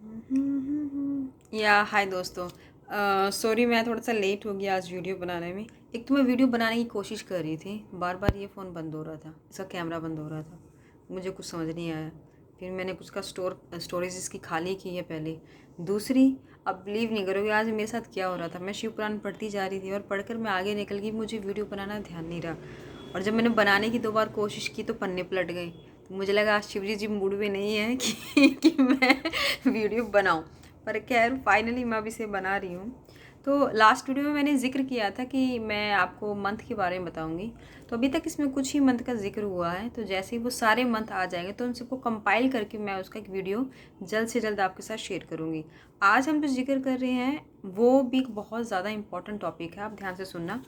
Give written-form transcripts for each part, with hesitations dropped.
या हाय दोस्तों। सॉरी मैं थोड़ा सा लेट हो गया आज वीडियो बनाने में। एक तो मैं वीडियो बनाने की कोशिश कर रही थी, बार बार ये फ़ोन बंद हो रहा था, इसका कैमरा बंद हो रहा था, मुझे कुछ समझ नहीं आया। फिर मैंने कुछ का स्टोरेज इसकी खाली की है पहले। दूसरी, अब बिलीव नहीं करोगे आज मेरे साथ क्या हो रहा था। मैं शिव पुराण पढ़ती जा रही थी और पढ़कर मैं आगे निकल गई, मुझे वीडियो बनाना ध्यान नहीं रहा। और जब मैंने बनाने की 2 बार कोशिश की तो पन्ने पलट गए। तो मुझे लगा आज शिवजी जी मूड में नहीं है कि मैं वीडियो बनाऊं। पर खैर फाइनली मैं अब इसे बना रही हूँ। तो लास्ट वीडियो में मैंने जिक्र किया था कि मैं आपको मंथ के बारे में बताऊंगी। तो अभी तक इसमें कुछ ही मंथ का जिक्र हुआ है। तो जैसे ही वो सारे मंथ आ जाएंगे तो उन सबको कंपाइल करके मैं उसका एक वीडियो जल्द से जल्द आपके साथ शेयर करूँगी। आज हम जो जिक्र कर रहे हैं वो भी एक बहुत ज़्यादा इंपॉर्टेंट टॉपिक है, आप ध्यान से सुनना।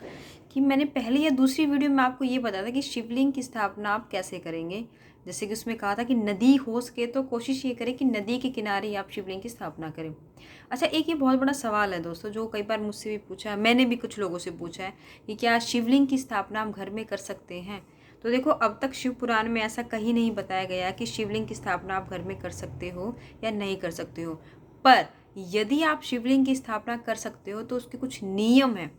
कि मैंने पहले या दूसरी वीडियो में आपको ये बताया था कि शिवलिंग की स्थापना आप कैसे करेंगे। जैसे कि उसमें कहा था कि नदी हो सके तो कोशिश ये करें कि नदी के किनारे ही आप शिवलिंग की स्थापना करें। अच्छा, एक ये बहुत बड़ा सवाल है दोस्तों, जो कई बार मुझसे भी पूछा है, मैंने भी कुछ लोगों से पूछा है कि क्या शिवलिंग की स्थापना हम घर में कर सकते हैं। तो देखो, अब तक शिव पुराण में ऐसा कहीं नहीं बताया गया कि शिवलिंग की स्थापना आप घर में कर सकते हो या नहीं कर सकते हो। पर यदि आप शिवलिंग की स्थापना कर सकते हो तो उसके कुछ नियम हैं,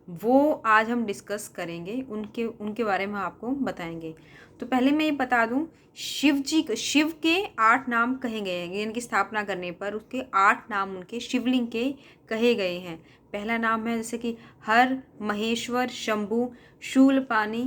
वो आज हम डिस्कस करेंगे, उनके उनके बारे में आपको बताएंगे। तो पहले मैं ये बता दूं, शिव के 8 नाम कहे गए हैं। इनकी स्थापना करने पर उसके 8 नाम उनके शिवलिंग के कहे गए हैं। पहला नाम है जैसे कि हर, महेश्वर, शंभु, शूलपाणि,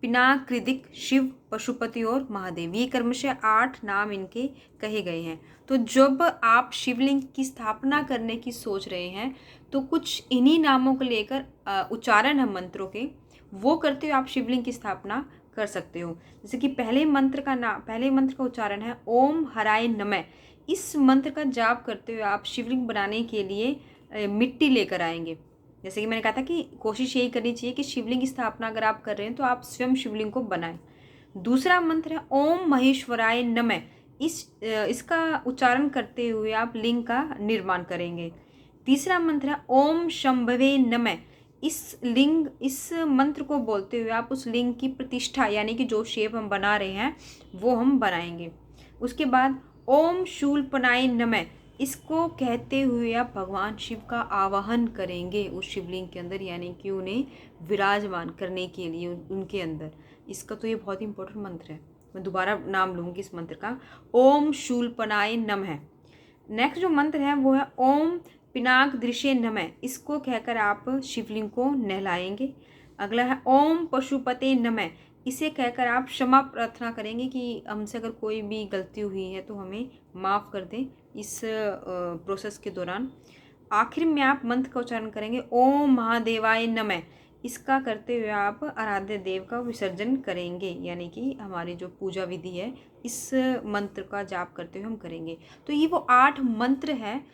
पिनाकृदिक, शिव, पशुपति और महादेव। ये क्रमशः 8 नाम इनके कहे गए हैं। तो जब आप शिवलिंग की स्थापना करने की सोच रहे हैं तो कुछ इन्हीं नामों को लेकर उच्चारण है मंत्रों के, वो करते हुए आप शिवलिंग की स्थापना कर सकते हो। जैसे कि पहले मंत्र का उच्चारण है ओम हराय नमः। इस मंत्र का जाप करते हुए आप शिवलिंग बनाने के लिए मिट्टी लेकर आएंगे। जैसे कि मैंने कहा था कि कोशिश यही करनी चाहिए कि शिवलिंग की स्थापना अगर आप कर रहे हैं तो आप स्वयं शिवलिंग को बनाएं। दूसरा मंत्र है ओम महेश्वराय नमः। इसका उच्चारण करते हुए आप लिंग का निर्माण करेंगे। तीसरा मंत्र है ओम शंभवे नमः। इस मंत्र को बोलते हुए आप उस लिंग की प्रतिष्ठा, यानी कि जो शेप हम बना रहे हैं वो हम बनाएंगे। उसके बाद ओम शूलपनाय नमः। इसको कहते हुए आप भगवान शिव का आवाहन करेंगे उस शिवलिंग के अंदर, यानी कि उन्हें विराजमान करने के लिए उनके अंदर। इसका तो ये बहुत ही इंपॉर्टेंट मंत्र है। मैं दोबारा नाम लूँगी इस मंत्र का, ओम शूलपनाय नमः। नेक्स्ट जो मंत्र है वो है ओम पिनाक दृश्य नमः। इसको कहकर आप शिवलिंग को नहलाएंगे। अगला है ओम पशुपते नमः। इसे कहकर आप क्षमा प्रार्थना करेंगे कि हमसे अगर कोई भी गलती हुई है तो हमें माफ़ कर दें इस प्रोसेस के दौरान। आखिर में आप मंत्र का उच्चारण करेंगे ओम महादेवाय नमः। इसका करते हुए आप आराध्य देव का विसर्जन करेंगे, यानी कि हमारी जो पूजा विधि है इस मंत्र का जाप करते हुए हम करेंगे। तो ये वो 8 मंत्र हैं,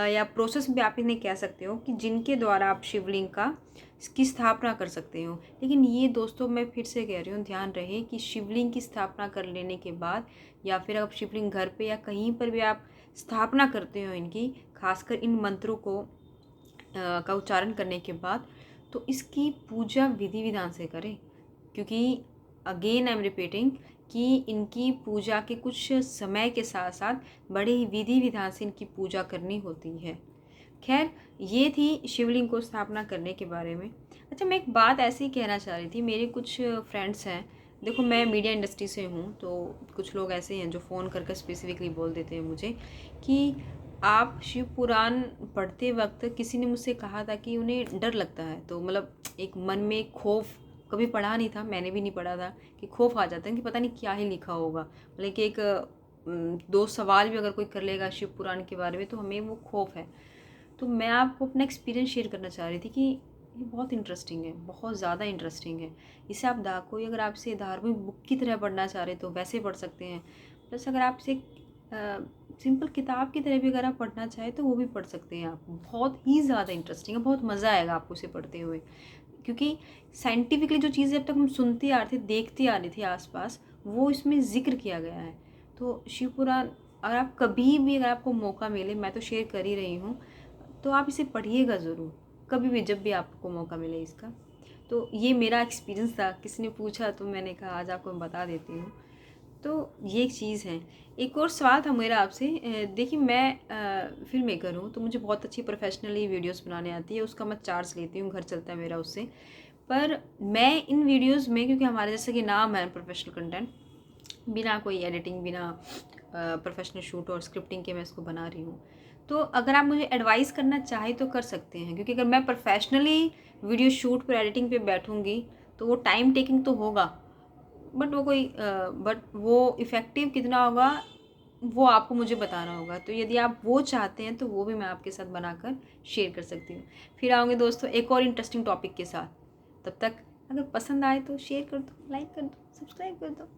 या प्रोसेस भी आप इन्हें कह सकते हो, कि जिनके द्वारा आप शिवलिंग की स्थापना कर सकते हो। लेकिन ये दोस्तों मैं फिर से कह रही हूँ, ध्यान रहे कि शिवलिंग की स्थापना कर लेने के बाद, या फिर आप शिवलिंग घर पे या कहीं पर भी आप स्थापना करते हो इनकी, खासकर इन मंत्रों को का उच्चारण करने के बाद, तो इसकी पूजा विधि विधान से करें। क्योंकि अगेन आई एम रिपीटिंग कि इनकी पूजा के कुछ समय के साथ साथ बड़े ही विधि विधान से इनकी पूजा करनी होती है। खैर, ये थी शिवलिंग को स्थापना करने के बारे में। अच्छा, मैं एक बात ऐसे ही कहना चाह रही थी। मेरे कुछ फ्रेंड्स हैं, देखो मैं मीडिया इंडस्ट्री से हूँ, तो कुछ लोग ऐसे हैं जो फ़ोन करके स्पेसिफिकली बोल देते हैं मुझे कि आप शिव पुराण पढ़ते वक्त, किसी ने मुझसे कहा था कि उन्हें डर लगता है। तो मतलब एक मन में खौफ, कभी पढ़ा नहीं था, मैंने भी नहीं पढ़ा था, कि खौफ आ जाता है कि पता नहीं क्या ही लिखा होगा। मतलब कि एक दो सवाल भी अगर कोई कर लेगा शिव पुराण के बारे में तो हमें वो खौफ है। तो मैं आपको अपना एक्सपीरियंस शेयर करना चाह रही थी कि ये बहुत इंटरेस्टिंग है, बहुत ज़्यादा इंटरेस्टिंग है। इसे आप कोई अगर आप इसे धार्मिक बुक की तरह पढ़ना चाह रहे तो वैसे पढ़ सकते हैं। प्लस अगर आप इसे सिंपल किताब की तरह भी अगर आप पढ़ना चाहें तो वो भी पढ़ सकते हैं आप। बहुत ही ज़्यादा इंटरेस्टिंग है, बहुत मज़ा आएगा आपको इसे पढ़ते हुए। क्योंकि साइंटिफिकली जो चीज़ें अब तक हम सुनते आ रहे थे, देखते आ रहे थे आसपास, वो इसमें ज़िक्र किया गया है। तो शिव पुराण अगर आप कभी भी, अगर आपको मौका मिले, मैं तो शेयर कर ही रही हूँ, तो आप इसे पढ़िएगा ज़रूर, कभी भी जब भी आपको मौका मिले इसका। तो ये मेरा एक्सपीरियंस था, किसी ने पूछा तो मैंने कहा आज आपको मैं बता देती हूँ। तो ये एक चीज़ है। एक और सवाल था मेरा आपसे, देखिए मैं फ़िल्म मेकर हूँ, तो मुझे बहुत अच्छी प्रोफ़ेशनली वीडियोज़ बनाने आती है, उसका मैं चार्ज लेती हूँ, घर चलता है मेरा उससे। पर मैं इन वीडियोज़ में, क्योंकि हमारे जैसे कि नाम है प्रोफ़ेशनल कंटेंट, बिना कोई एडिटिंग, बिना प्रोफ़ेशनल शूट और स्क्रिप्टिंग के मैं इसको बना रही हूँ। तो अगर आप मुझे एडवाइस करना चाहें तो कर सकते हैं, क्योंकि अगर मैं प्रोफ़ेशनली वीडियो शूट पर एडिटिंग पे बैठूँगी तो वो टाइम टेकिंग तो होगा, बट वो इफ़ेक्टिव कितना होगा वो आपको मुझे बताना होगा। तो यदि आप वो चाहते हैं तो वो भी मैं आपके साथ बनाकर शेयर कर सकती हूँ। फिर आऊँगे दोस्तों एक और इंटरेस्टिंग टॉपिक के साथ। तब तक अगर पसंद आए तो शेयर कर दो, लाइक कर दो, सब्सक्राइब कर दो।